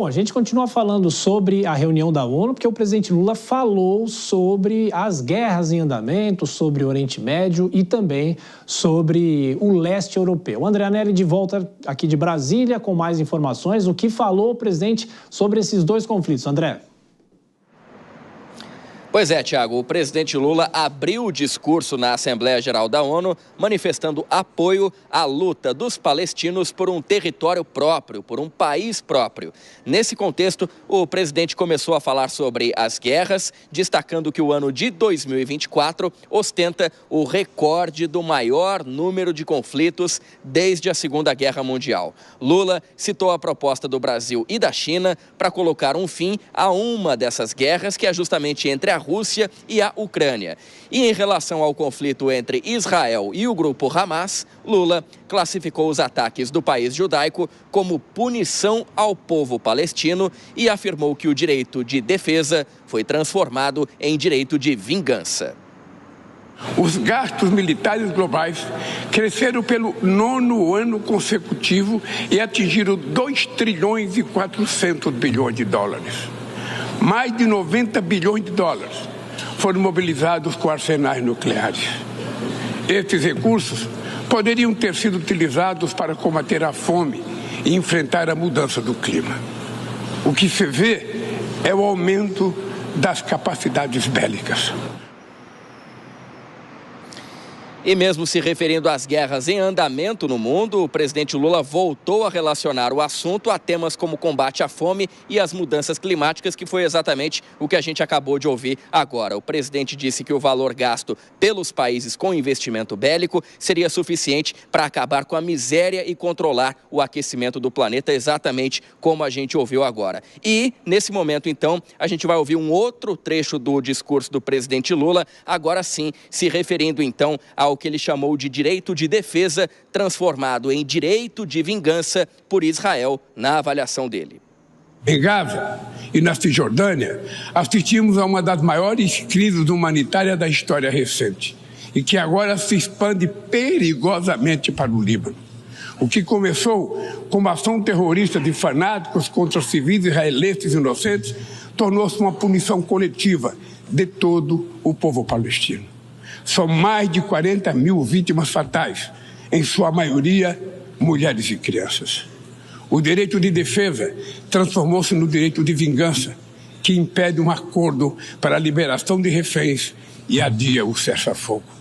Bom, a gente continua falando sobre a reunião da ONU, porque o presidente Lula falou sobre as guerras em andamento, sobre o Oriente Médio e também sobre o leste europeu. André Anelli de volta aqui de Brasília com mais informações. O que falou o presidente sobre esses dois conflitos, André? Pois é, Tiago, o presidente Lula abriu o discurso na Assembleia Geral da ONU, manifestando apoio à luta dos palestinos por um território próprio, por um país próprio. Nesse contexto, o presidente começou a falar sobre as guerras, destacando que o ano de 2024 ostenta o recorde do maior número de conflitos desde a Segunda Guerra Mundial. Lula citou a proposta do Brasil e da China para colocar um fim a uma dessas guerras, que é justamente entre a Rússia e a Ucrânia. E em relação ao conflito entre Israel e o grupo Hamas, Lula classificou os ataques do país judaico como punição ao povo palestino e afirmou que o direito de defesa foi transformado em direito de vingança. Os gastos militares globais cresceram pelo 9º ano consecutivo e atingiram 2 trilhões e 400 bilhões de dólares. Mais de 90 bilhões de dólares foram mobilizados com arsenais nucleares. Estes recursos poderiam ter sido utilizados para combater a fome e enfrentar a mudança do clima. O que se vê é o aumento das capacidades bélicas. E mesmo se referindo às guerras em andamento no mundo, o presidente Lula voltou a relacionar o assunto a temas como combate à fome e as mudanças climáticas, que foi exatamente o que a gente acabou de ouvir agora. O presidente disse que o valor gasto pelos países com investimento bélico seria suficiente para acabar com a miséria e controlar o aquecimento do planeta, exatamente como a gente ouviu agora. E, nesse momento, então, a gente vai ouvir um outro trecho do discurso do presidente Lula, agora sim, se referindo, então, ao que ele chamou de direito de defesa, transformado em direito de vingança por Israel, na avaliação dele. Em Gaza e na Cisjordânia, assistimos a uma das maiores crises humanitárias da história recente e que agora se expande perigosamente para o Líbano. O que começou como ação terrorista de fanáticos contra civis israelenses inocentes tornou-se uma punição coletiva de todo o povo palestino. São mais de 40 mil vítimas fatais, em sua maioria mulheres e crianças. O direito de defesa transformou-se no direito de vingança, que impede um acordo para a liberação de reféns e adia o cessar-fogo.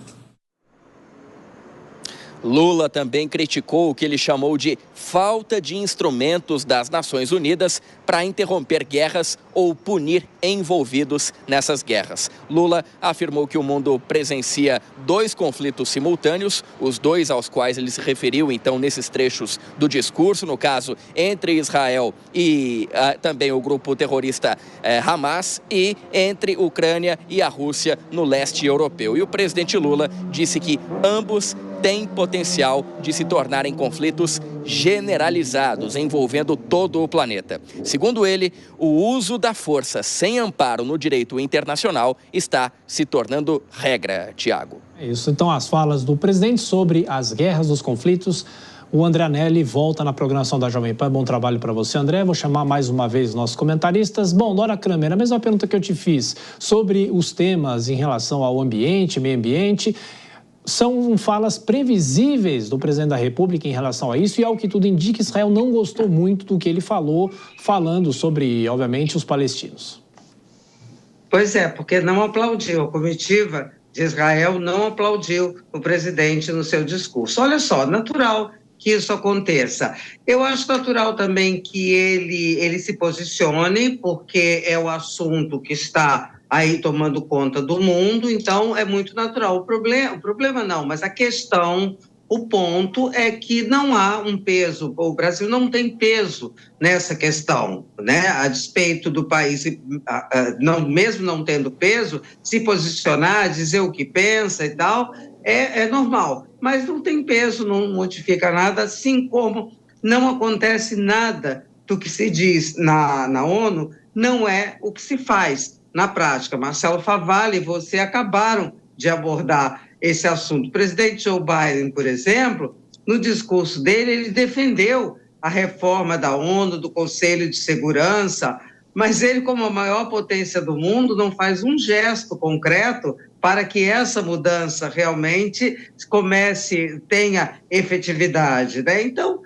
Lula também criticou o que ele chamou de falta de instrumentos das Nações Unidas para interromper guerras ou punir envolvidos nessas guerras. Lula afirmou que o mundo presencia 2 conflitos simultâneos, os 2 aos quais ele se referiu, então, nesses trechos do discurso, no caso, entre Israel e também o grupo terrorista Hamas, e entre Ucrânia e a Rússia no leste europeu. E o presidente Lula disse que ambos têm potencial de se tornarem conflitos generalizados, envolvendo todo o planeta. Segundo ele, o uso da força sem amparo no direito internacional está se tornando regra, Tiago. É isso, então, as falas do presidente sobre as guerras, os conflitos. O André Anelli volta na programação da Jovem Pan. Bom trabalho para você, André. Vou chamar mais uma vez nossos comentaristas. Bom, Nora Kramer, a mesma pergunta que eu te fiz sobre os temas em relação ao ambiente, meio ambiente. São falas previsíveis do presidente da República em relação a isso, e ao que tudo indica, Israel não gostou muito do que ele falou, falando sobre, obviamente, os palestinos. Pois é, porque não aplaudiu, a comitiva de Israel não aplaudiu o presidente no seu discurso. Olha só, natural que isso aconteça. Eu acho natural também que ele se posicione, porque é o assunto que está aí tomando conta do mundo, então é muito natural. O problema não, mas a questão, o ponto é que não há um peso, o Brasil não tem peso nessa questão, né? A despeito do país, mesmo não tendo peso, se posicionar, dizer o que pensa e tal, é normal, mas não tem peso, não modifica nada, assim como não acontece nada do que se diz na ONU, não é o que se faz na prática. Marcelo Favalli e você acabaram de abordar esse assunto. O presidente Joe Biden, por exemplo, no discurso dele, ele defendeu a reforma da ONU, do Conselho de Segurança, mas ele, como a maior potência do mundo, não faz um gesto concreto para que essa mudança realmente tenha efetividade, né? Então,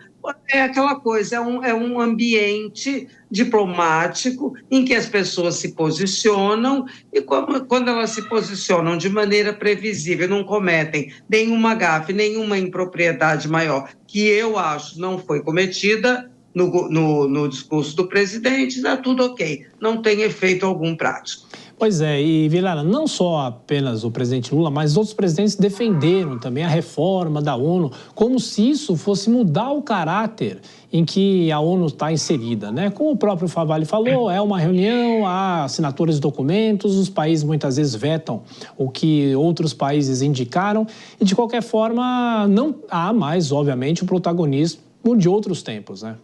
é aquela coisa, é um ambiente diplomático em que as pessoas se posicionam e quando elas se posicionam de maneira previsível, não cometem nenhuma gafe, nenhuma impropriedade maior, que eu acho não foi cometida no discurso do presidente, está tudo ok, não tem efeito algum prático. Pois é, e Vilela, não só apenas o presidente Lula, mas outros presidentes defenderam também a reforma da ONU, como se isso fosse mudar o caráter em que a ONU está inserida, né? Como o próprio Favalli falou, é uma reunião, há assinaturas de documentos, os países muitas vezes vetam o que outros países indicaram, e de qualquer forma não há mais, obviamente, o protagonismo de outros tempos, né?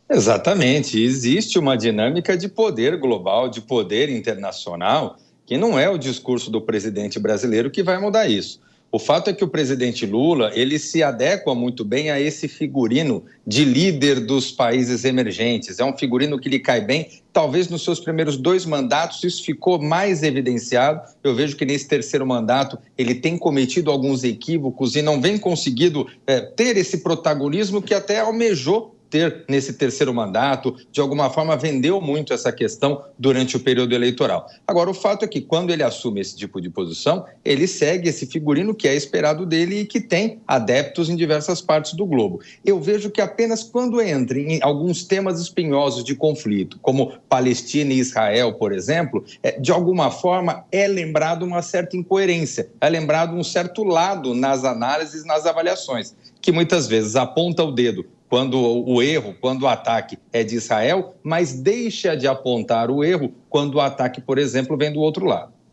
Exatamente. Existe uma dinâmica de poder global, de poder internacional, que não é o discurso do presidente brasileiro que vai mudar isso. O fato é que o presidente Lula, ele se adequa muito bem a esse figurino de líder dos países emergentes. É um figurino que lhe cai bem. Talvez nos seus primeiros 2 mandatos isso ficou mais evidenciado. Eu vejo que nesse terceiro mandato ele tem cometido alguns equívocos e não vem conseguido ter esse protagonismo que até almejou ter nesse terceiro mandato, de alguma forma vendeu muito essa questão durante o período eleitoral. Agora, o fato é que quando ele assume esse tipo de posição, ele segue esse figurino que é esperado dele e que tem adeptos em diversas partes do globo. Eu vejo que apenas quando entra em alguns temas espinhosos de conflito, como Palestina e Israel, por exemplo, de alguma forma é lembrado uma certa incoerência, é lembrado um certo lado nas análises, nas avaliações, que muitas vezes aponta o dedo quando o ataque é de Israel, mas deixa de apontar o erro quando o ataque, por exemplo, vem do outro lado.